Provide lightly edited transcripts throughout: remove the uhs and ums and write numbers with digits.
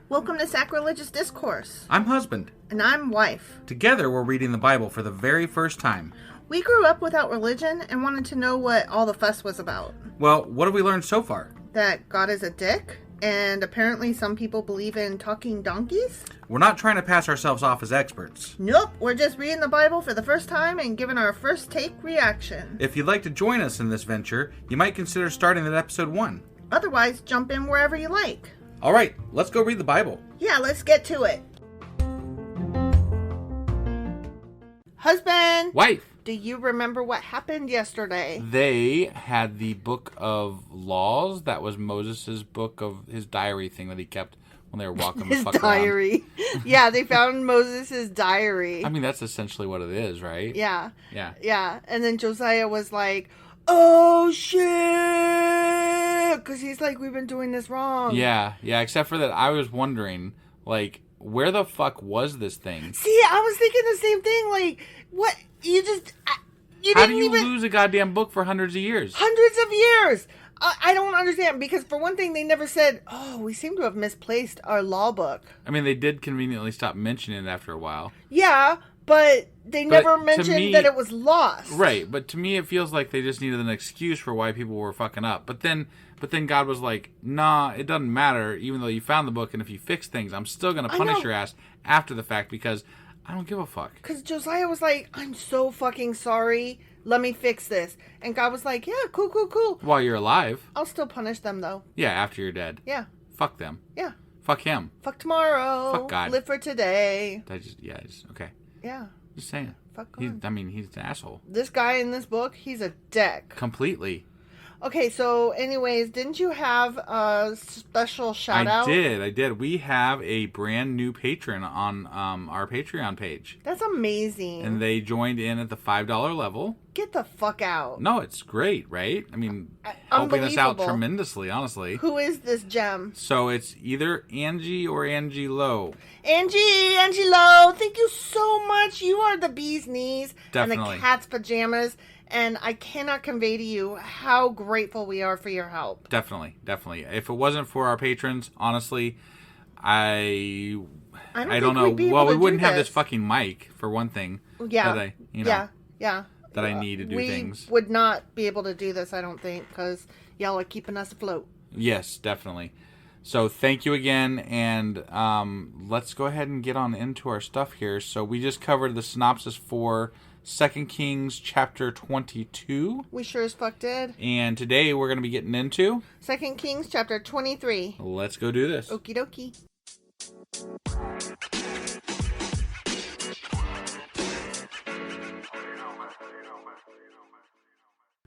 Welcome to Sacrilegious Discourse. I'm husband. And I'm wife. Together, we're reading the Bible for the very first time. We grew up without religion and wanted to know what all the fuss was about. Well, what have we learned so far? That God is a dick, and apparently some people believe in talking donkeys. We're not trying to pass ourselves off as experts. Nope, we're just reading the Bible for the first time and giving our first take reaction. If you'd like to join us in this venture, you might consider starting at episode 1. Otherwise, jump in wherever you like. All right, let's go read the Bible. Yeah, let's get to it. Husband! Wife! Do you remember what happened yesterday? They had the book of laws. That was Moses' book of his diary thing that he kept when they were walking the fuck around. His diary. Yeah, they found Moses' diary. I mean, that's essentially what it is, right? Yeah. Yeah. Yeah. And then Josiah was like, oh, shit! Because he's like, we've been doing this wrong. Yeah, except for that I was wondering, like, where the fuck was this thing? See, I was thinking the same thing. Like, what? You just... How do you lose a goddamn book for hundreds of years? Hundreds of years! I don't understand, because for one thing, they never said, oh, we seem to have misplaced our law book. I mean, they did conveniently stop mentioning it after a while. Yeah, but they never mentioned that it was lost. Right, but to me it feels like they just needed an excuse for why people were fucking up. But then God was like, nah, it doesn't matter, even though you found the book, and if you fix things, I'm still going to punish your ass after the fact, because I don't give a fuck. Because Josiah was like, I'm so fucking sorry. Let me fix this. And God was like, yeah, cool. While you're alive. I'll still punish them, though. Yeah, after you're dead. Yeah. Fuck them. Yeah. Fuck him. Fuck tomorrow. Fuck God. Live for today. Okay. Yeah. Just saying. Fuck God. He's an asshole. This guy in this book, he's a dick. Completely. Okay, so anyways, didn't you have a special shout out? I did. We have a brand new patron on our Patreon page. That's amazing. And they joined in at the $5 level. Get the fuck out. No, it's great, right? I mean, helping us out tremendously, honestly. Who is this gem? So it's either Angie or Angie Lowe. Angie Lowe, thank you so much. You are the bee's knees. Definitely. And the cat's pajamas. And I cannot convey to you how grateful we are for your help. Definitely. If it wasn't for our patrons, honestly, I don't know. Well, we wouldn't have this fucking mic, for one thing. Yeah. That I need to do things. We would not be able to do this, I don't think, because y'all are keeping us afloat. Yes, definitely. So thank you again, and let's go ahead and get on into our stuff here. So we just covered the synopsis for 2 Kings chapter 22. We sure as fuck did. And today we're going to be getting into 2 Kings chapter 23. Let's go do this. Okie dokie.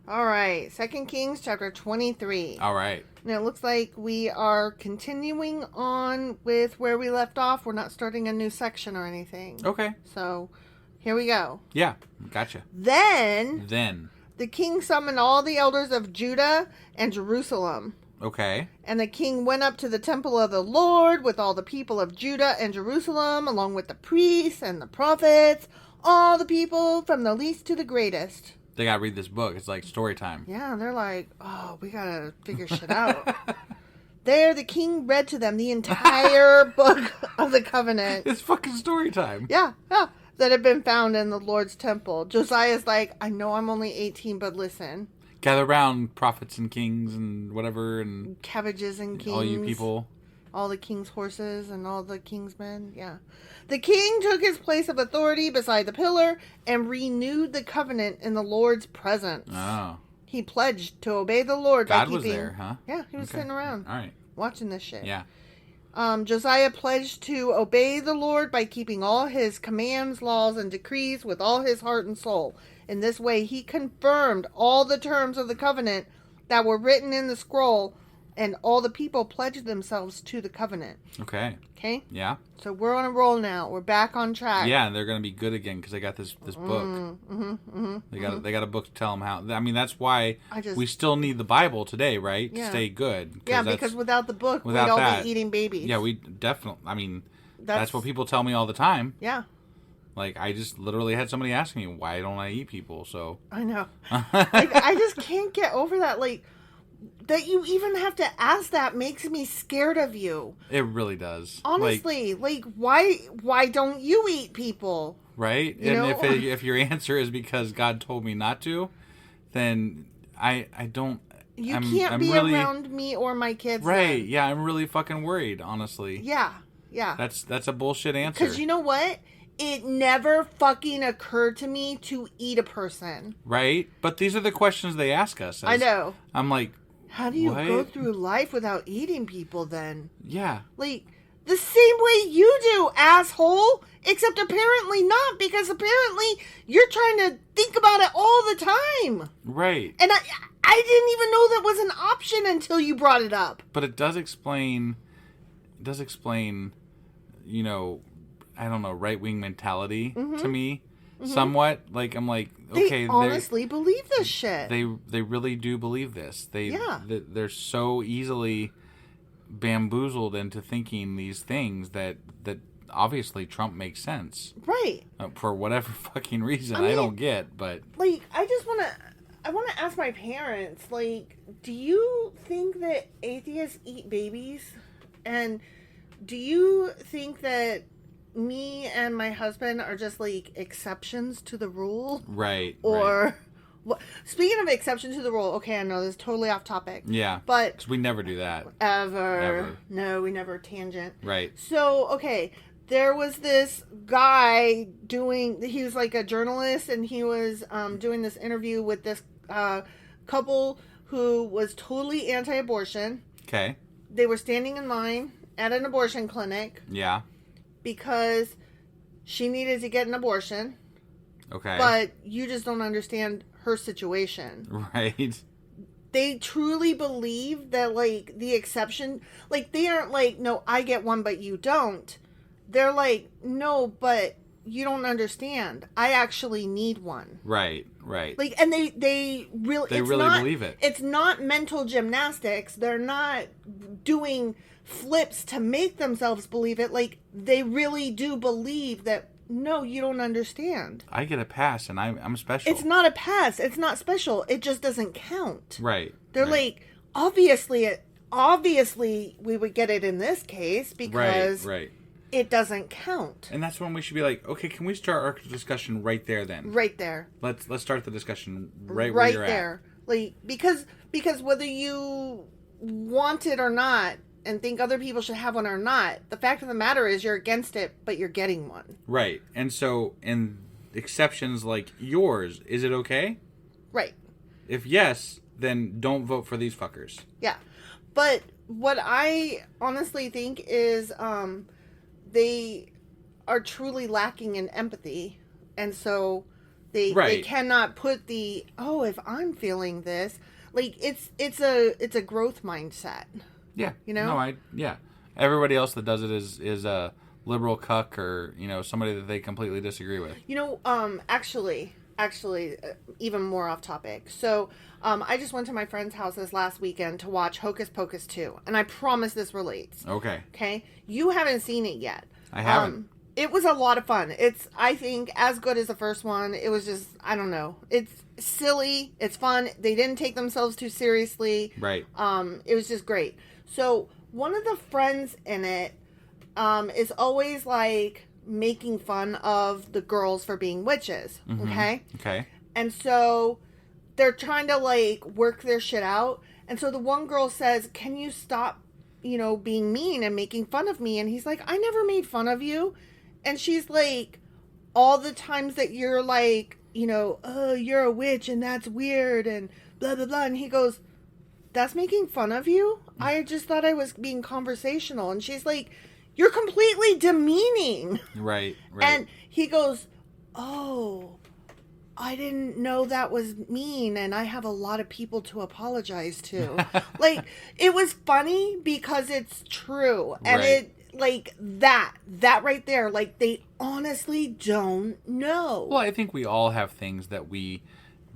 All right, 2 Kings chapter 23. All right. Now it looks like we are continuing on with where we left off. We're not starting a new section or anything. Okay. So here we go. Yeah, gotcha. Then the king summoned all the elders of Judah and Jerusalem. Okay. And the king went up to the temple of the Lord with all the people of Judah and Jerusalem, along with the priests and the prophets, all the people from the least to the greatest. They gotta read this book. It's like story time. Yeah, they're like, oh, we gotta figure shit out. There, the king read to them the entire book of the covenant. It's fucking story time. Yeah. That had been found in the Lord's temple. Josiah's like, I know I'm only 18, but listen. Gather round, prophets and kings and whatever, and cabbages and kings. All you people. All the king's horses and all the king's men. Yeah. The king took his place of authority beside the pillar and renewed the covenant in the Lord's presence. Oh. He pledged to obey the Lord God by keeping... was there, huh? Yeah, he was sitting around. All right. Watching this shit. Yeah. Josiah pledged to obey the Lord by keeping all his commands, laws, and decrees with all his heart and soul. In this way, he confirmed all the terms of the covenant that were written in the scroll, and all the people pledged themselves to the covenant. Okay. Okay? Yeah. So we're on a roll now. We're back on track. Yeah, and they're going to be good again because they got this book. They got a book to tell them how. I mean, that's why we still need the Bible today, right? Yeah. To stay good. Yeah, because without the book, we'd all be eating babies. Yeah, we definitely. I mean, that's what people tell me all the time. Yeah. Like, I just literally had somebody ask me, why don't I eat people? So I know. Like, I just can't get over that. Like, that you even have to ask that makes me scared of you. It really does. Honestly, like why don't you eat people? Right? You and know? if your answer is because God told me not to, then I don't. You I'm be really, around me or my kids. Right? Then. Yeah, I'm really fucking worried. Honestly. Yeah. That's a bullshit answer. Because you know what? It never fucking occurred to me to eat a person. Right? But these are the questions they ask us. I know. I'm like, how do you what? go through life without eating people then? Yeah. Like, the same way you do, asshole. Except apparently not, because apparently you're trying to think about it all the time. Right. And I didn't even know that was an option until you brought it up. But it does explain, you know, I don't know, right-wing mentality to me. Somewhat. Like, I'm like, okay. They honestly believe this shit. They really do believe this. They're so easily bamboozled into thinking these things that obviously Trump makes sense. Right. For whatever fucking reason. I don't get, but... Like, I want to ask my parents, like, do you think that atheists eat babies? And do you think that me and my husband are just, like, exceptions to the rule? Right. Or... Right. Speaking of exception to the rule, okay, I know this is totally off topic. Yeah. But... because we never do that. Ever. No, we never tangent. Right. So, okay... There was this guy he was like a journalist, and he was doing this interview with this couple who was totally anti-abortion. Okay. They were standing in line at an abortion clinic. Yeah. Because she needed to get an abortion. Okay. But you just don't understand her situation. Right. They truly believe that, like, the exception... Like, they aren't like, no, I get one, but you don't. They're like, no, but you don't understand. I actually need one. Right. Like, and they really believe it. It's not mental gymnastics. They're not doing flips to make themselves believe it. Like, they really do believe that, no, you don't understand. I get a pass, and I'm special. It's not a pass. It's not special. It just doesn't count. Right. They're like, obviously, we would get it in this case because... Right. It doesn't count. And that's when we should be like, okay, can we start our discussion right there then? Right there. Let's start the discussion right where you're there. at. Like, because whether you want it or not and think other people should have one or not, the fact of the matter is you're against it, but you're getting one. Right. And so in exceptions like yours, is it okay? Right. If yes, then don't vote for these fuckers. Yeah. But what I honestly think is they are truly lacking in empathy, and so they cannot put the if I'm feeling this, like it's a growth mindset. Yeah, you know. No, everybody else that does it is a liberal cuck or somebody that they completely disagree with. Actually, even more off topic. So, I just went to my friend's house this last weekend to watch Hocus Pocus 2, and I promise this relates. Okay? You haven't seen it yet. I haven't. It was a lot of fun. It's, I think, as good as the first one. It was just, I don't know. It's silly. It's fun. They didn't take themselves too seriously. Right. It was just great. So, one of the friends in it is always, like, making fun of the girls for being witches. Mm-hmm. Okay. And so they're trying to, like, work their shit out. And so the one girl says, can you stop, being mean and making fun of me? And he's like, I never made fun of you. And she's like, all the times that you're like, oh, you're a witch and that's weird and blah, blah, blah. And he goes, that's making fun of you? I just thought I was being conversational. And she's like, you're completely demeaning. Right. And he goes, oh, I didn't know that was mean, and I have a lot of people to apologize to. Like, it was funny because it's true. And it, like, that right there, like, they honestly don't know. Well, I think we all have things that we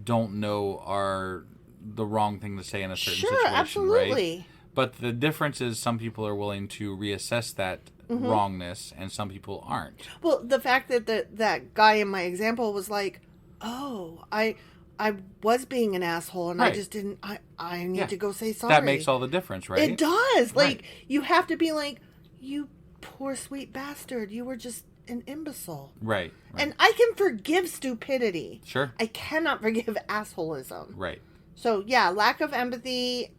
don't know are the wrong thing to say in a certain situation, absolutely. Right? But the difference is some people are willing to reassess that wrongness, and some people aren't. Well, the fact that that guy in my example was like, oh, I I was being an asshole, and I Right. just didn't. I need to go say sorry. That makes all the difference, right? It does. Like, Right. you have to be like, you poor sweet bastard. You were just an imbecile. Right. And I can forgive stupidity. Sure. I cannot forgive assholism. Right. So, yeah, lack of empathy,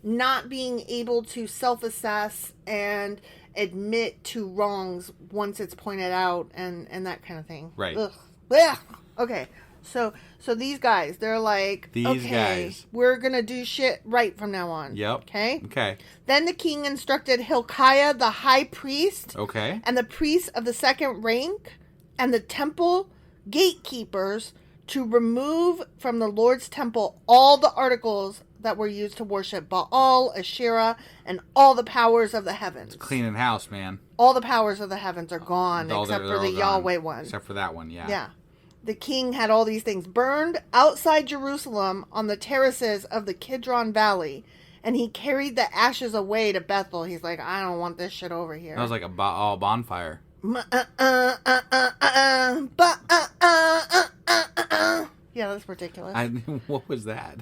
not being able to self-assess and admit to wrongs once it's pointed out, and that kind of thing. Right. Ugh. Ugh. Okay. So these guys, they're like, These okay, guys. we're going to do shit right from now on. Yep. Okay. Then the king instructed Hilkiah, the high priest, Okay. and the priests of the second rank, and the temple gatekeepers to remove from the Lord's temple all the articles that were used to worship Baal, Asherah, and all the powers of the heavens. Cleaning house, man. All the powers of the heavens are gone, except for the Yahweh one. Except for that one, yeah. Yeah. The king had all these things burned outside Jerusalem on the terraces of the Kidron Valley, and he carried the ashes away to Bethel. He's like, I don't want this shit over here. That was like a bonfire. Yeah, that's ridiculous. What was that?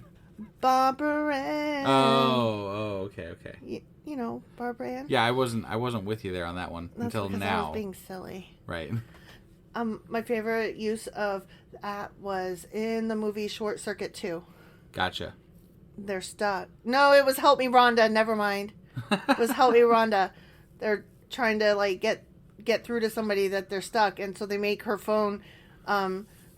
Barbara Ann. Oh, okay. You know, Barbara Ann. Yeah, I wasn't with you there on that one That's until because now. I was being silly. Right. My favorite use of that was in the movie Short Circuit 2. Gotcha. They're stuck. No, it was Help Me Rhonda. Never mind. It was Help Me Rhonda. They're trying to like get through to somebody that they're stuck, and so they make her phone.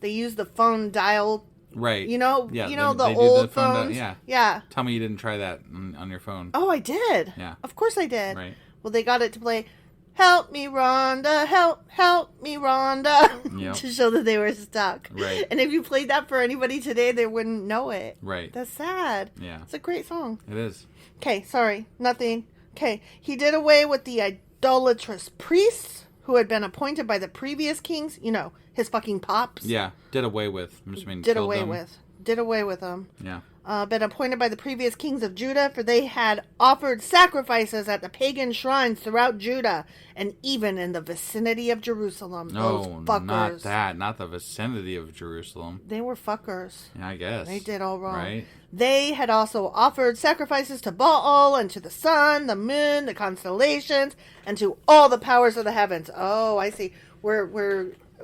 They use the phone dial. Right. You know. Yeah, You know they the do old the phone phones. yeah. Yeah. Tell me you didn't try that on your phone. Oh, I did. Yeah. Of course I did. Right. Well, they got it to play Help Me Rhonda, help me Rhonda, Yep. to show that they were stuck. Right. And if you played that for anybody today, they wouldn't know it. Right. That's sad. Yeah. It's a great song. It is. Okay, sorry, nothing. Okay, he did away with the idolatrous priests who had been appointed by the previous kings. You know, his fucking pops. Yeah. Did away with. I just mean Did killed away them. with. Did away with them. Yeah. Been appointed by the previous kings of Judah, for they had offered sacrifices at the pagan shrines throughout Judah, and even in the vicinity of Jerusalem. Those No, fuckers. not that. Not the vicinity of Jerusalem. They were fuckers. Yeah, I guess. They did all wrong. Right. They had also offered sacrifices to Baal and to the sun, the moon, the constellations, and to all the powers of the heavens. Oh, I see.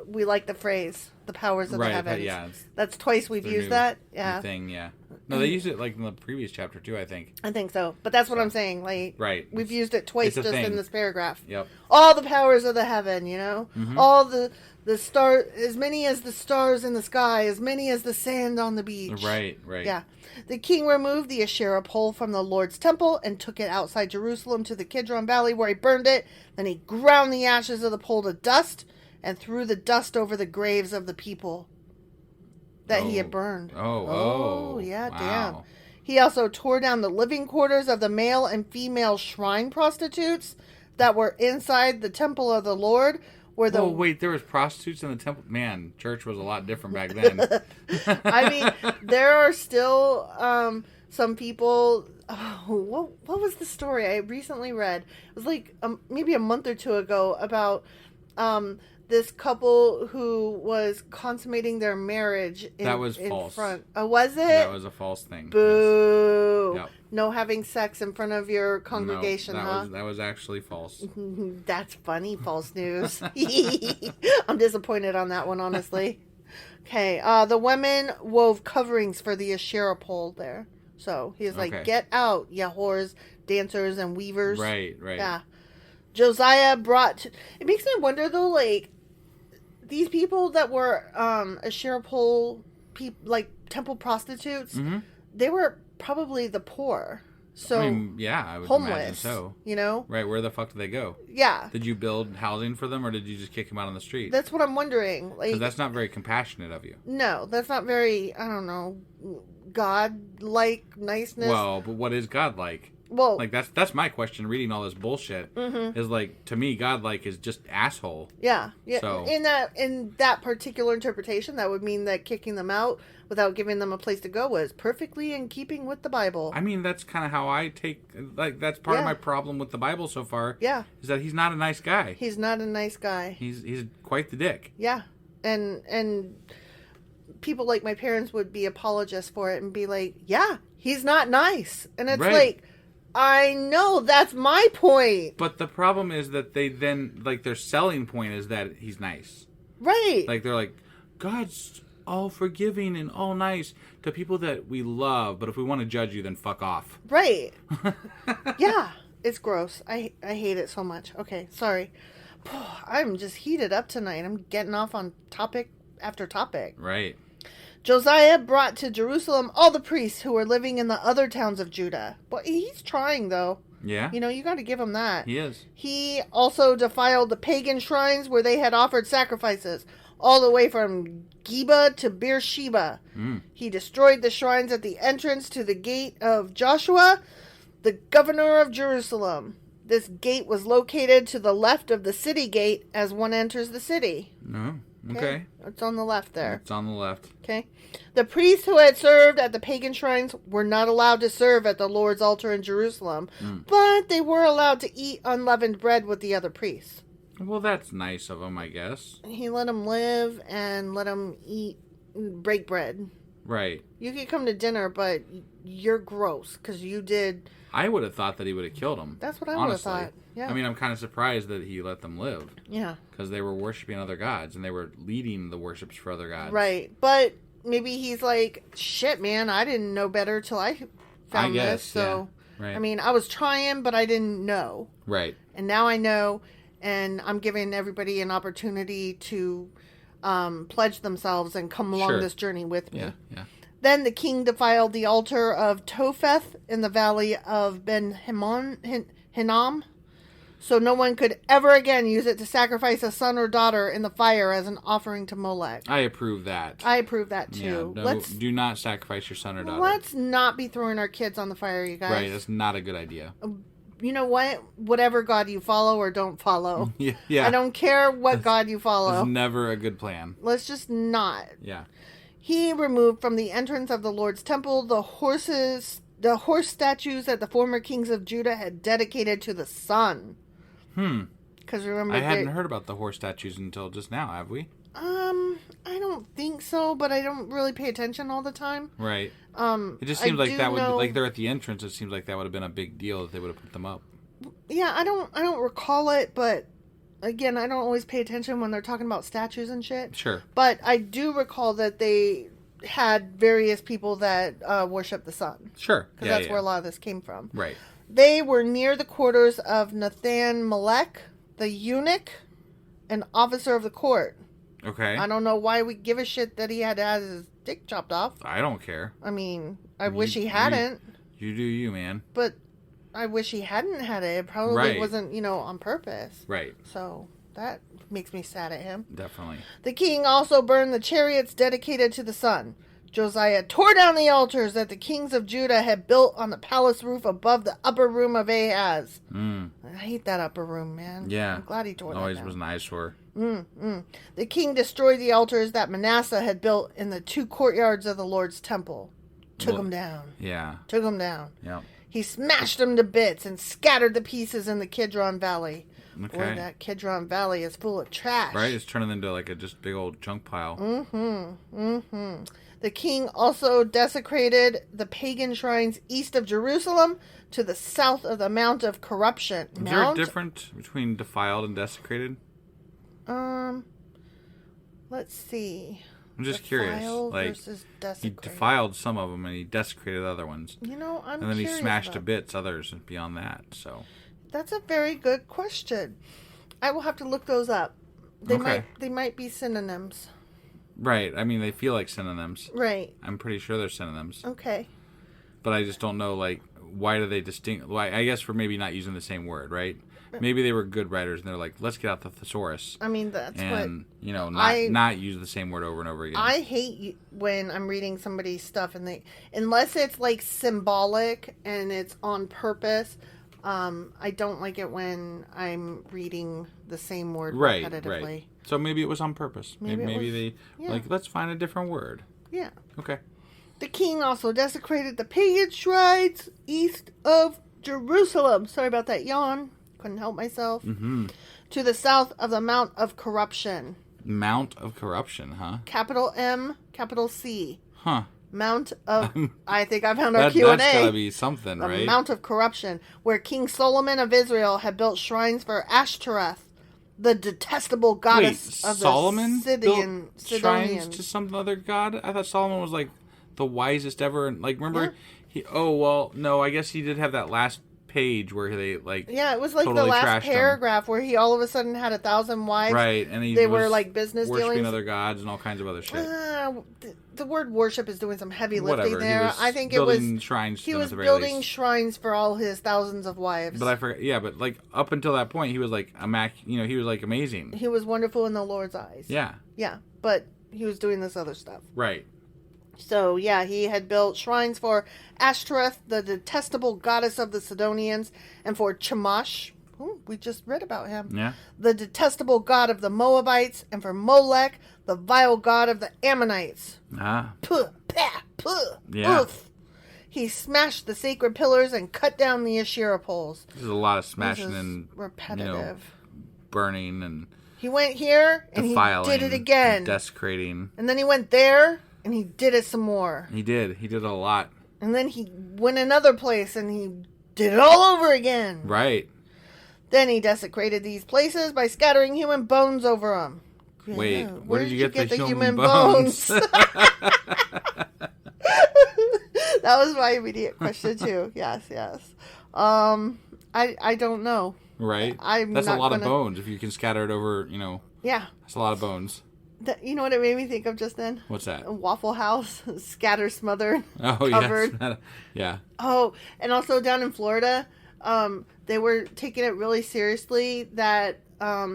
We like the phrase, the powers of the heavens. Yeah. That's twice we've used new- that. new Yeah. thing, yeah. No, they used it like in the previous chapter too, I think. I think so. But that's what I'm saying. Like, Right. we've used it twice It's a just thing. in this paragraph. Yep. All the powers of the heaven, you know? Mm-hmm. All the star, as many as the stars in the sky, as many as the sand on the beach. Right. Yeah. The king removed the Asherah pole from the Lord's temple and took it outside Jerusalem to the Kidron Valley, where he burned it. Then he ground the ashes of the pole to dust and threw the dust over the graves of the people that he had burned. Yeah, Wow. damn. He also tore down the living quarters of the male and female shrine prostitutes that were inside the temple of the Lord, where the... Oh, wait, there was prostitutes in the temple? Man, church was a lot different back then. I mean, there are still some people... Oh, what was the story I recently read? It was like maybe a month or two ago about this couple who was consummating their marriage That was false. front. Oh, was it? That was a false thing. Boo. Yes. Yep. No having sex in front of your congregation, no, that was actually false. That's funny, false news. I'm disappointed on that one, honestly. Okay, the women wove coverings for the Asherah pole there. So he's like, Okay. get out, ya whores, dancers, and weavers. Right. Yeah. Josiah brought... It makes me wonder, though, like, these people that were Asherah pole, like, temple prostitutes, they were probably the poor. So, I mean, yeah, I would homeless, imagine so. You know? Right, where the fuck did they go? Yeah. Did you build housing for them, or did you just kick them out on the street? That's what I'm wondering. Like, 'Cause that's not very compassionate of you. no, that's not very, I don't know, God-like niceness. Well, but what is God like? Well, Like, that's my question, reading all this bullshit, is like, to me, God like is just asshole. yeah. So- In that particular interpretation, that would mean that kicking them out without giving them a place to go was perfectly in keeping with the Bible. I mean, that's kind of how I take, like, that's part of Yeah. my problem with the Bible so far. Yeah. Is that he's not a nice guy. He's not a nice guy. He's quite the dick. Yeah. And people like my parents would be apologists for it and be like, yeah, he's not nice. And it's Right. like, I know, that's my point. But the problem is that they then, like, their selling point is that he's nice. Right. Like, they're like, God's all forgiving and all nice to people that we love, but if we want to judge you, then fuck off. Right. Yeah. It's gross. I hate it so much. Okay, sorry. I'm just heated up tonight. I'm getting off on topic after topic. Right. Josiah brought to Jerusalem all the priests who were living in the other towns of Judah. But he's trying, though. Yeah. You know, you got to give him that. He is. He also defiled the pagan shrines where they had offered sacrifices, all the way from Geba to Beersheba. He destroyed the shrines at the entrance to the gate of Joshua, the governor of Jerusalem. This gate was located to the left of the city gate as one enters the city. No. Okay. It's on the left there. It's on the left. Okay. The priests who had served at the pagan shrines were not allowed to serve at the Lord's altar in Jerusalem, but they were allowed to eat unleavened bread with the other priests. Well, that's nice of him, I guess. He let them live and let them break bread. Right. You could come to dinner, but you're gross because you did. I would have thought that he would have killed him. That's what I would have honestly. thought. Yeah. I mean, I'm kind of surprised that he let them live. Yeah. Because they were worshiping other gods and they were leading the worships for other gods. Right. But maybe he's like, shit, man, I didn't know better till I found this. So, yeah. Right. I mean, I was trying, but I didn't know. Right. And now I know, and I'm giving everybody an opportunity to pledge themselves and come along this journey with me. Yeah, yeah. Then the king defiled the altar of Topheth in the valley of Ben-Hinnom, so no one could ever again use it to sacrifice a son or daughter in the fire as an offering to Molech. I approve that. I approve that too. Yeah, do not sacrifice your son or daughter. Let's not be throwing our kids on the fire, you guys. Right, that's not a good idea. You know what? Whatever God you follow or don't follow. Yeah. I don't care what God you follow. It's never a good plan. Let's just not. Yeah. He removed from the entrance of the Lord's temple the horse statues that the former kings of Judah had dedicated to the sun. Because remember, I hadn't heard about the horse statues until just now, have we? I don't think so, but I don't really pay attention all the time. Right. It just seems like that would know, like they're at the entrance. It seems like that would have been a big deal if they would have put them up. Yeah, I don't recall it, but again, I don't always pay attention when they're talking about statues and shit. Sure. But I do recall that they had various people that worship the sun. Sure. Because that's where a lot of this came from. Right. They were near the quarters of Nathan Melech, the eunuch, an officer of the court. Okay. I don't know why we give a shit that he had to have his dick chopped off. I don't care. I mean, I wish he hadn't. You do you, man. But I wish he hadn't had it. It probably wasn't, on purpose. Right. So that makes me sad at him. Definitely. The king also burned the chariots dedicated to the sun. Josiah tore down the altars that the kings of Judah had built on the palace roof above the upper room of Ahaz. I hate that upper room, man. Yeah. I'm glad he tore that down. Always was an eyesore. The king destroyed the altars that Manasseh had built in the 2 courtyards of the Lord's temple. Took them down. Yeah. Took them down. Yeah. He smashed them to bits and scattered the pieces in the Kidron Valley. Okay. Boy, that Kidron Valley is full of trash. Right? It's turning into like a just big old junk pile. The king also desecrated the pagan shrines east of Jerusalem to the south of the Mount of Corruption. Is there a difference between defiled and desecrated? Let's see. I'm just curious. Like, versus he defiled some of them and he desecrated other ones. I'm And then he curious smashed to about bits others beyond that, so. That's a very good question. I will have to look those up. They might be synonyms. Right. I mean, they feel like synonyms. Right. I'm pretty sure they're synonyms. Okay. But I just don't know, like, why do they why? I guess for maybe not using the same word, right? Maybe they were good writers and they're like, let's get out the thesaurus. I mean, that's and, what... not use the same word over and over again. I hate when I'm reading somebody's stuff and unless it's like symbolic and it's on purpose, I don't like it when I'm reading the same word repetitively. Right. So maybe it was on purpose. Maybe they like, let's find a different word. Yeah. Okay. The king also desecrated the pagan shrines east of Jerusalem. Sorry about that yawn. Couldn't help myself. To the south of the Mount of Corruption. Mount of Corruption, huh? Capital M, capital C. Huh. Mount of... I think I found our Q&A. That's gotta be something, the right? Mount of Corruption, where King Solomon of Israel had built shrines for Ashtoreth, the detestable goddess of Solomon the built Sidonians. shrines to some other god? I thought Solomon was like the wisest ever. And like, remember, no, I guess he did have that last page where they like it was like totally the last trashed paragraph where he all of a sudden had 1,000 wives. Right, and they were like business worshiping dealings. other gods and all kinds of other shit. The word worship is doing some heavy lifting Whatever. there. I think it was shrines. He was building shrines for all his thousands of wives. But I forgot. Yeah, but like up until that point, he was like he was like amazing. He was wonderful in the Lord's eyes. Yeah. Yeah, but he was doing this other stuff. Right. So, yeah, he had built shrines for Ashtoreth, the detestable goddess of the Sidonians, and for Chemosh, we just read about him, the detestable god of the Moabites, and for Molech, the vile god of the Ammonites. Puh, pah, puh, oof. He smashed the sacred pillars and cut down the Asherah poles. There's a lot of smashing and repetitive. Burning and he went here and he did it again. Desecrating. And then he went there. And he did it some more. He did a lot. And then he went another place and he did it all over again. Right. Then he desecrated these places by scattering human bones over them. Wait, where did you get the human bones? That was my immediate question too. Yes. I don't know. Right. That's a lot of bones if you can scatter it over, Yeah. That's a lot of bones. You know what it made me think of just then? What's that? A Waffle House, scatter, smothered, covered. Yes. Yeah. Oh, and also down in Florida, they were taking it really seriously that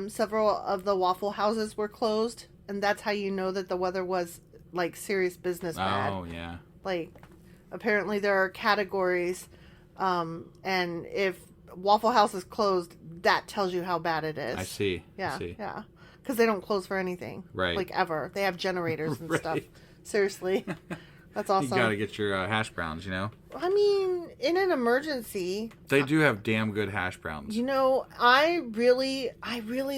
several of the Waffle Houses were closed, and that's how you know that the weather was like serious business bad. Oh, yeah. Like, apparently there are categories, and if Waffle House is closed, that tells you how bad it is. I see. Yeah. Because they don't close for anything. Right. Like, ever. They have generators and right. stuff. Seriously. That's awesome. You gotta get your hash browns, I mean, in an emergency... They do have damn good hash browns. I really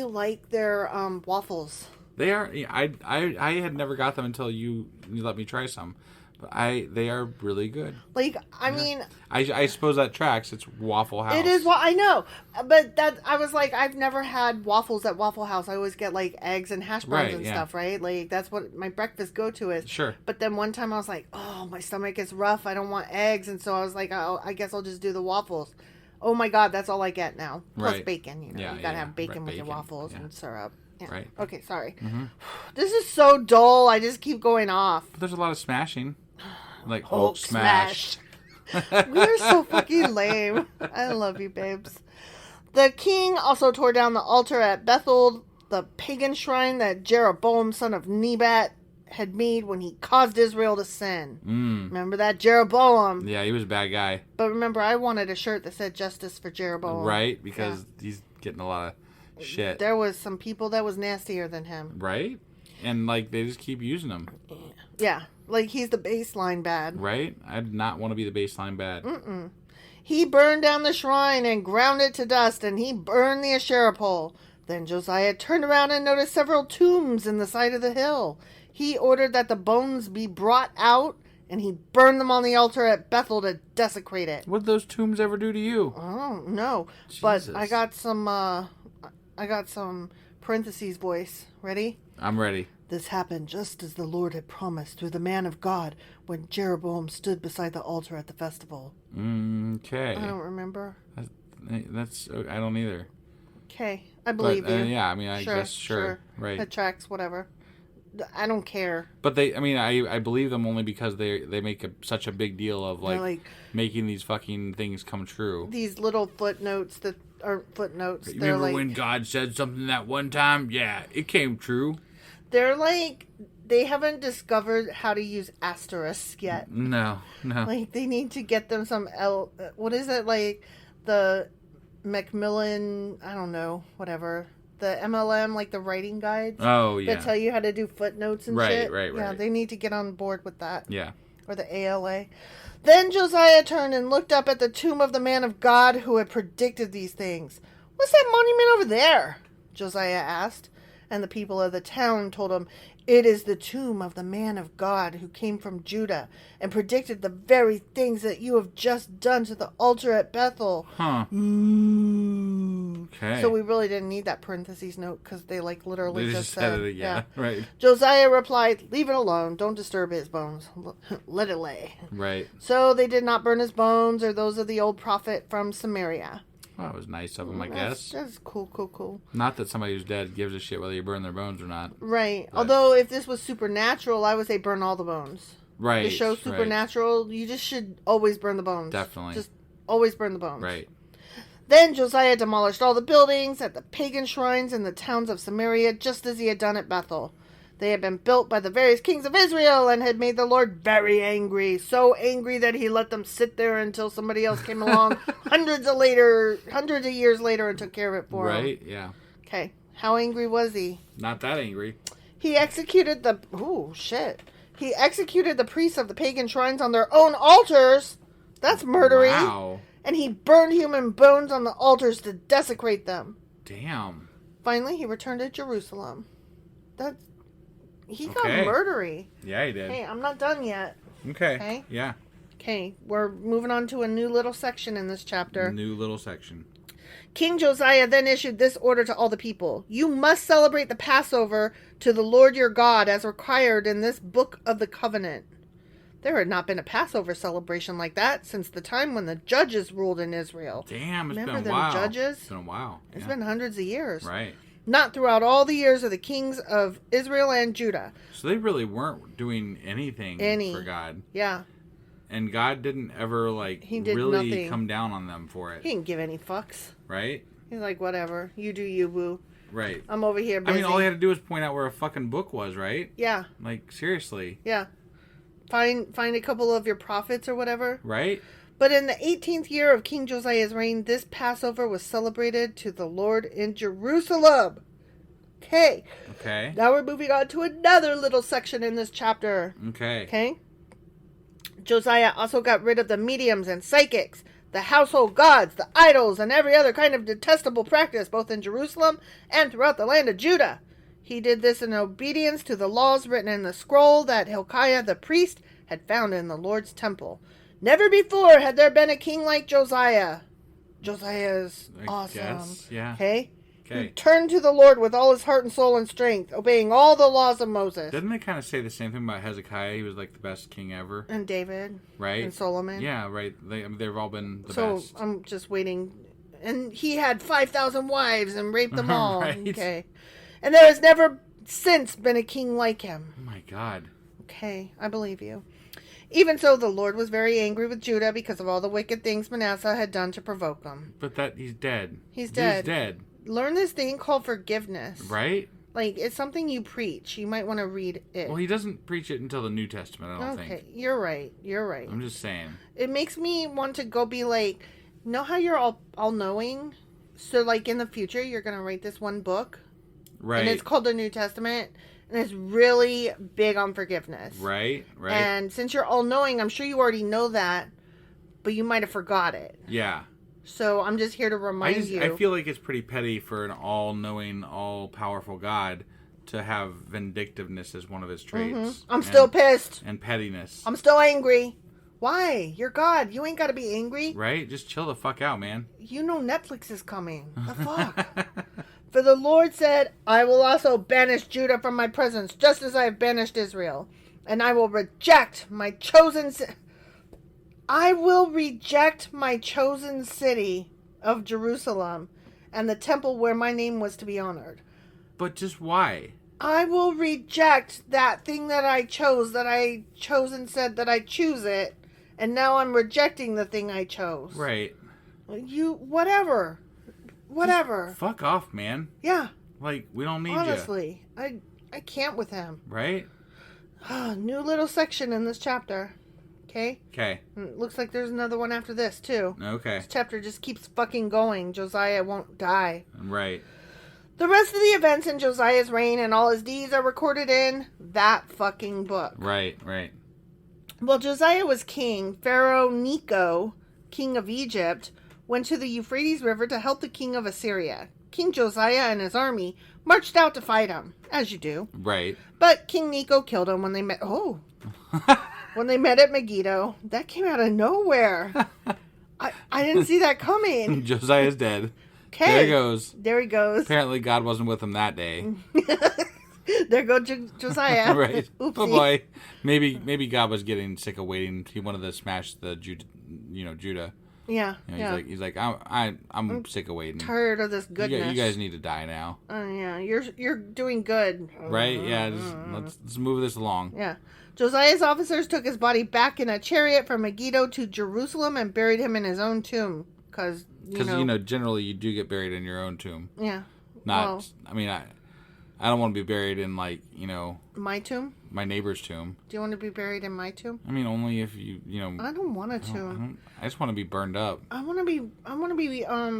like their waffles. They are... I had never got them until you let me try some. But they are really good. Like, I mean... I suppose that tracks. It's Waffle House. It is I know. But I was like, I've never had waffles at Waffle House. I always get, like, eggs and hash browns and stuff, right? Like, that's what my breakfast go-to is. Sure. But then one time I was like, oh, my stomach is rough. I don't want eggs. And so I was like, I guess I'll just do the waffles. Oh, my God, that's all I get now. Plus bacon, you got to have bacon with your waffles and syrup. Yeah. Right. Okay, sorry. Mm-hmm. This is so dull. I just keep going off. But there's a lot of smashing. Like Hulk smash. We're so fucking lame. I love you, babes. The king also tore down the altar at Bethel, the pagan shrine that Jeroboam, son of Nebat, had made when he caused Israel to sin. Remember that Jeroboam? Yeah, he was a bad guy. But remember, I wanted a shirt that said "Justice for Jeroboam." Right, because he's getting a lot of shit. There was some people that was nastier than him. Right, and like they just keep using him. Yeah. Like, he's the baseline bad. Right? I did not want to be the baseline bad. He burned down the shrine and ground it to dust, and he burned the Asherah pole. Then Josiah turned around and noticed several tombs in the side of the hill. He ordered that the bones be brought out, and he burned them on the altar at Bethel to desecrate it. What did those tombs ever do to you? Oh, no. Jesus. But I got some parentheses voice. Ready? I'm ready. This happened just as the Lord had promised through the man of God when Jeroboam stood beside the altar at the festival. Okay. I don't remember. That's I don't either. Okay. I believe you. Yeah, I mean, I guess, sure. Right. It tracks, whatever. I don't care. But I believe them only because they make such a big deal of like making these fucking things come true. These little footnotes that aren't footnotes. Remember when God said something that one time? Yeah, it came true. They're like, they haven't discovered how to use asterisk yet. No. Like, they need to get them some, what is it, like, the Macmillan, I don't know, whatever. The MLM, like the writing guides. Oh, yeah. That tell you how to do footnotes and shit. Right. Yeah, they need to get on board with that. Yeah. Or the ALA. Then Josiah turned and looked up at the tomb of the man of God who had predicted these things. What's that monument over there? Josiah asked. And the people of the town told him, "It is the tomb of the man of God who came from Judah and predicted the very things that you have just done to the altar at Bethel." Huh. Okay. So we really didn't need that parentheses note because they literally They just said it. Yeah. Right. Josiah replied, "Leave it alone. Don't disturb his bones. Let it lay." Right. So they did not burn his bones or those of the old prophet from Samaria. Well, that was nice of them, I guess. That's cool. Not that somebody who's dead gives a shit whether you burn their bones or not. Right. But although if this was supernatural, I would say burn all the bones. Right. The show Supernatural, you just should always burn the bones. Definitely. Just always burn the bones. Right. Then Josiah demolished all the buildings at the pagan shrines in the towns of Samaria, just as he had done at Bethel. They had been built by the various kings of Israel and had made the Lord very angry. So angry that he let them sit there until somebody else came along hundreds of years later and took care of it for him. Right, yeah. Okay. How angry was he? Not that angry. He executed the... Ooh, shit. He executed the priests of the pagan shrines on their own altars. That's murdery. Wow. And he burned human bones on the altars to desecrate them. Damn. Finally, he returned to Jerusalem. He got murdery. Yeah, he did. Hey, I'm not done yet. Okay. Yeah. Okay, we're moving on to a new little section in this chapter. New little section. King Josiah then issued this order to all the people. "You must celebrate the Passover to the Lord your God as required in this book of the covenant." There had not been a Passover celebration like that since the time when the judges ruled in Israel. Damn, it's Remember been a while. Judges? It's been a while. It's been hundreds of years. Right. Not throughout all the years of the kings of Israel and Judah. So they really weren't doing anything for God. Yeah. And God didn't ever, he did really nothing. come down on them for it. He didn't give any fucks. Right? He's like, whatever. You do you, boo. Right. I'm over here busy. I mean, all he had to do was point out where a fucking book was, right? Yeah. Seriously. Yeah. Find a couple of your prophets or whatever. Right? But in the 18th year of King Josiah's reign, this Passover was celebrated to the Lord in Jerusalem. Okay. Okay. Now we're moving on to another little section in this chapter. Okay. Okay. Josiah also got rid of the mediums and psychics, the household gods, the idols, and every other kind of detestable practice, both in Jerusalem and throughout the land of Judah. He did this in obedience to the laws written in the scroll that Hilkiah the priest had found in the Lord's temple. Never before had there been a king like Josiah. Josiah is awesome. Guess, yeah. Okay? Okay. He turned to the Lord with all his heart and soul and strength, obeying all the laws of Moses. Didn't they kind of say the same thing about Hezekiah? He was the best king ever. And David. Right. And Solomon. Yeah, right. They've all been the best. So I'm just waiting. And he had 5,000 wives and raped them all. Right. Okay. And there has never since been a king like him. Oh my God. Okay, I believe you. Even so, the Lord was very angry with Judah because of all the wicked things Manasseh had done to provoke him. But he's dead. He's dead. He's dead. Learn this thing called forgiveness. Right? It's something you preach. You might want to read it. Well, he doesn't preach it until the New Testament, I don't think. Okay, you're right. I'm just saying. It makes me want to go be know how you're all-knowing? So, in the future, you're going to write this one book. Right. And it's called the New Testament. And it's really big on forgiveness. Right. And since you're all-knowing, I'm sure you already know that. But you might have forgot it. Yeah. So I'm just here to remind you. I feel like it's pretty petty for an all-knowing, all-powerful God to have vindictiveness as one of his traits. Mm-hmm. I'm still pissed. And pettiness. I'm still angry. Why? You're God. You ain't got to be angry. Right? Just chill the fuck out, man. You know Netflix is coming. The fuck? For the Lord said, "I will also banish Judah from my presence, just as I have banished Israel. And I will reject my chosen city of Jerusalem and the temple where my name was to be honored." But just why? I will reject that thing that I chose and said that I choose it, and now I'm rejecting the thing I chose. Right. Whatever. Just fuck off, man. Yeah. We don't need you. Honestly, I can't with him. Right? New little section in this chapter. Okay? Okay. Looks like there's another one after this, too. Okay. This chapter just keeps fucking going. Josiah won't die. Right. The rest of the events in Josiah's reign and all his deeds are recorded in that fucking book. Right. While Josiah was king, Pharaoh Necho, king of Egypt, went to the Euphrates River to help the king of Assyria. King Josiah and his army marched out to fight him, as you do. Right. But King Necho killed him when they met. Oh, when they met at Megiddo. That came out of nowhere. I didn't see that coming. Josiah's dead. Okay. There he goes. There he goes. Apparently God wasn't with him that day. There goes Josiah. Right. Oopsie. Oh boy. Maybe God was getting sick of waiting. He wanted to smash the Judah. Yeah. He's like I'm sick of waiting. Tired of this goodness. You guys need to die now. Yeah. You're doing good. Right? Yeah. Let's move this along. Yeah. Josiah's officers took his body back in a chariot from Megiddo to Jerusalem and buried him in his own tomb. Because generally you do get buried in your own tomb. Yeah. I don't want to be buried in my tomb. My neighbor's tomb. Do you want to be buried in my tomb? I mean, only if you. I don't want a tomb. I just want to be burned up. I want to be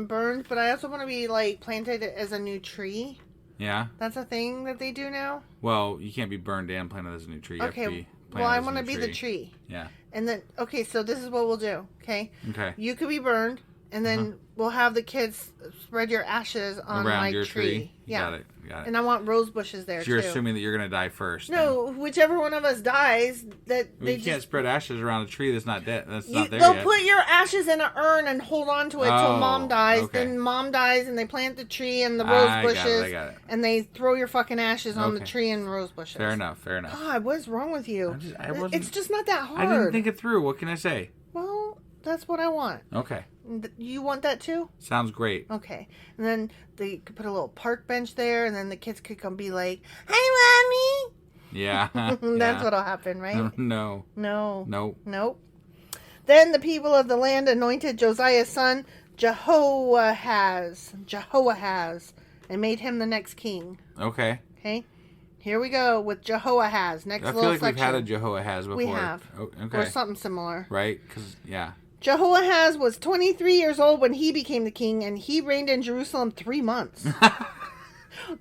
burned, but I also want to be planted as a new tree. Yeah. That's a thing that they do now. Well, you can't be burned and planted as a new tree. Okay. I want to be the tree. Yeah. And then so this is what we'll do. Okay. Okay. You could be burned, and then we'll have the kids spread your ashes on around my your tree. Yeah. Got it. And I want rose bushes there so you're assuming that you're going to die first. No, whichever one of us dies, you can't spread ashes around a tree that's not dead. That's not there they'll yet. put your ashes in an urn and hold on to it till mom dies. Okay. Then mom dies, and they plant the tree and the rose bushes. I got it. And they throw your fucking ashes on the tree and rose bushes. Fair enough. God, what's wrong with you? It's just not that hard. I didn't think it through. What can I say? Well, that's what I want. Okay. You want that too? Sounds great. Okay. And then they could put a little park bench there, and then the kids could come be like, "Hi, Mommy." Yeah. That's what'll happen, right? No. Nope. Then the people of the land anointed Josiah's son Jehoahaz, and made him the next king. Okay. Here we go with Jehoahaz. Next little section. I feel like we've had a Jehoahaz before. We have. Oh, okay. Or something similar. Right? Because, yeah. Jehoahaz was 23 years old when he became the king, and he reigned in Jerusalem 3 months.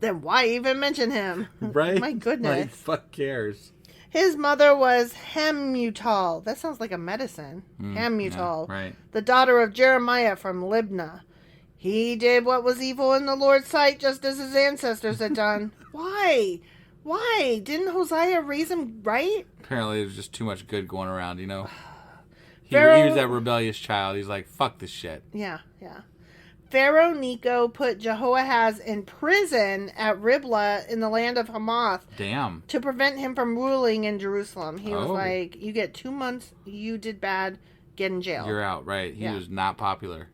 Then why even mention him? Right? My goodness. Fuck cares. His mother was Hamutal. That sounds like a medicine. Hamutal. Yeah, right. The daughter of Jeremiah from Libnah. He did what was evil in the Lord's sight, just as his ancestors had done. Why? Didn't Hosea raise him right? Apparently there's just too much good going around, He was that rebellious child. He's like, fuck this shit. Yeah. Pharaoh Necho put Jehoahaz in prison at Riblah in the land of Hamath. Damn. To prevent him from ruling in Jerusalem. He was like, you get 2 months, you did bad, get in jail. You're out, right. He was not popular.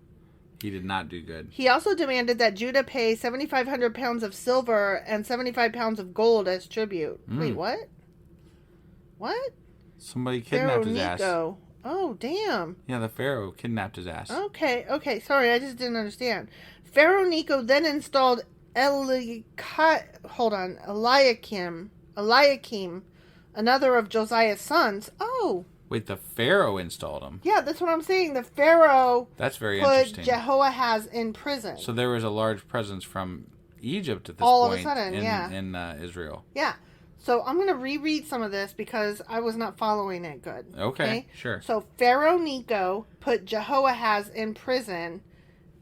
He did not do good. He also demanded that Judah pay 7,500 pounds of silver and 75 pounds of gold as tribute. Wait, what? What? Somebody kidnapped his ass. Oh, damn. Yeah, the Pharaoh kidnapped his ass. Okay. Sorry, I just didn't understand. Pharaoh Necho then installed Eliakim, another of Josiah's sons. Oh. Wait, the Pharaoh installed him? Yeah, that's what I'm saying. The Pharaoh That's very put interesting. Jehoahaz in prison. So there was a large presence from Egypt at this All point of a sudden, in Israel. Yeah. So I'm going to reread some of this because I was not following it good. Okay, sure. So Pharaoh Necho put Jehoahaz in prison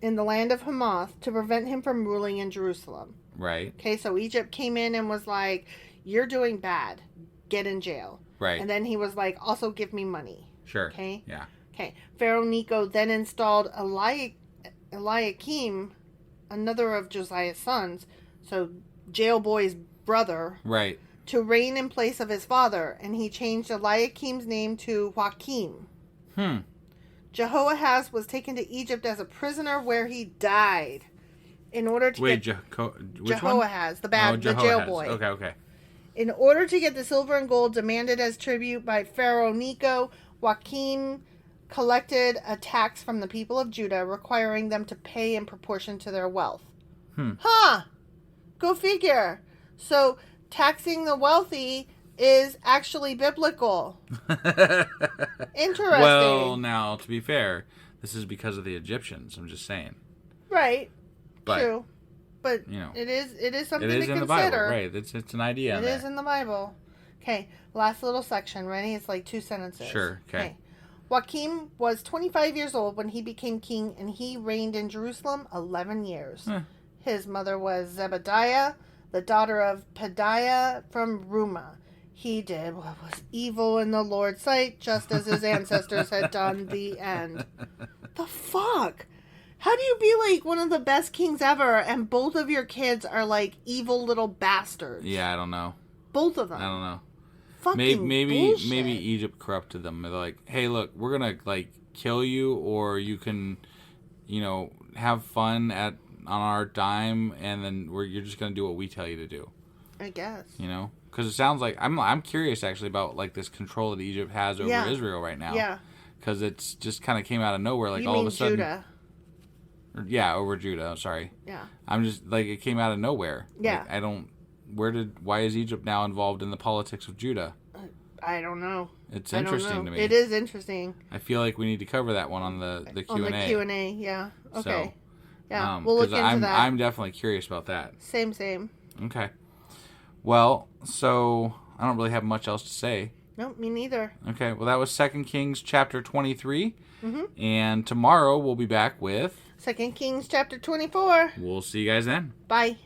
in the land of Hamath to prevent him from ruling in Jerusalem. Right. Okay, so Egypt came in and was like, you're doing bad. Get in jail. Right. And then he was like, also give me money. Sure. Okay? Yeah. Okay. Pharaoh Necho then installed Eliakim, another of Josiah's sons, so jail boy's brother. Right. To reign in place of his father, and he changed Eliakim's name to Joachim. Jehoahaz was taken to Egypt as a prisoner where he died. In order to get Jehoahaz, the jail boy. Okay. In order to get the silver and gold demanded as tribute by Pharaoh Necho, Joachim collected a tax from the people of Judah, requiring them to pay in proportion to their wealth. Go figure. So taxing the wealthy is actually biblical. Interesting. Well, now, to be fair, this is because of the Egyptians. I'm just saying. Right. But, true. But it is something to consider. In the Bible, right? It's an idea. It is in the Bible. Okay, last little section. Ready? It's like 2 sentences. Sure. Okay. Joachim was 25 years old when he became king, and he reigned in Jerusalem 11 years. His mother was Zebediah, the daughter of Pedaiah from Rumah. He did what was evil in the Lord's sight, just as his ancestors had done. The end. The fuck? How do you be like one of the best kings ever and both of your kids are like evil little bastards? Yeah, I don't know. Both of them. I don't know. Fucking bullshit. Maybe Egypt corrupted them. They're like, hey, look, we're gonna like kill you, or you can, have fun on our dime, and then you're just gonna do what we tell you to do. I guess. Because it sounds like I'm curious actually about like this control that Egypt has over Israel right now. Yeah. Because it's just kind of came out of nowhere, like you all mean of a sudden. Judah. Yeah, over Judah. Sorry. Yeah. I'm just like it came out of nowhere. Yeah. Like, why is Egypt now involved in the politics of Judah? I don't know. It's interesting to me. It is interesting. I feel like we need to cover that one on the Q&A. On the Q&A, yeah. Okay. So, yeah, we'll look into that. I'm definitely curious about that. Same. Okay. Well, so I don't really have much else to say. Nope, me neither. Okay, well that was 2 Kings chapter 23. Mm-hmm. And tomorrow we'll be back with 2 Kings chapter 24. We'll see you guys then. Bye.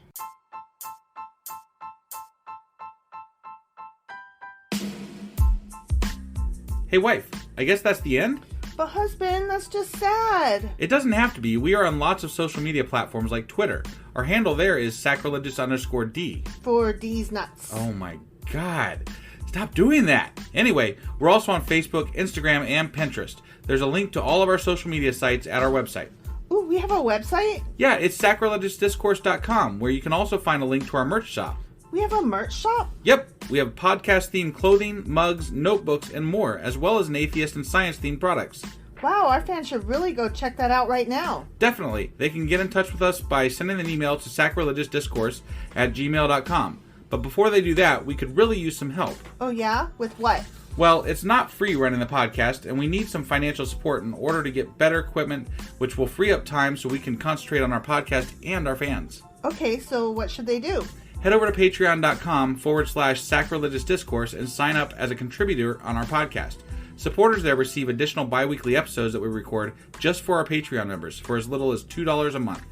Hey wife, I guess that's the end? But husband, that's just sad. It doesn't have to be. We are on lots of social media platforms like Twitter. Our handle there is sacrilegious_D. For D's nuts. Oh my god. Stop doing that. Anyway, we're also on Facebook, Instagram, and Pinterest. There's a link to all of our social media sites at our website. Ooh, we have a website? Yeah, it's sacrilegiousdiscourse.com, where you can also find a link to our merch shop. We have a merch shop? Yep, we have podcast-themed clothing, mugs, notebooks, and more, as well as an atheist and science-themed products. Wow, our fans should really go check that out right now. Definitely. They can get in touch with us by sending an email to sacrilegiousdiscourse@gmail.com. But before they do that, we could really use some help. Oh yeah? With what? Well, it's not free running the podcast, and we need some financial support in order to get better equipment, which will free up time so we can concentrate on our podcast and our fans. Okay, so what should they do? Head over to patreon.com/sacrilegiousdiscourse and sign up as a contributor on our podcast. Supporters there receive additional bi-weekly episodes that we record just for our Patreon members for as little as $2 a month.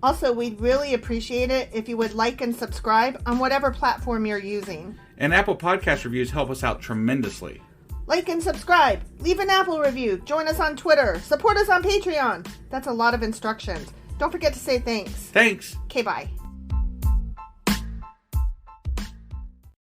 Also, we'd really appreciate it if you would like and subscribe on whatever platform you're using. And Apple Podcast reviews help us out tremendously. Like and subscribe. Leave an Apple review. Join us on Twitter. Support us on Patreon. That's a lot of instructions. Don't forget to say thanks. Thanks. Okay, bye.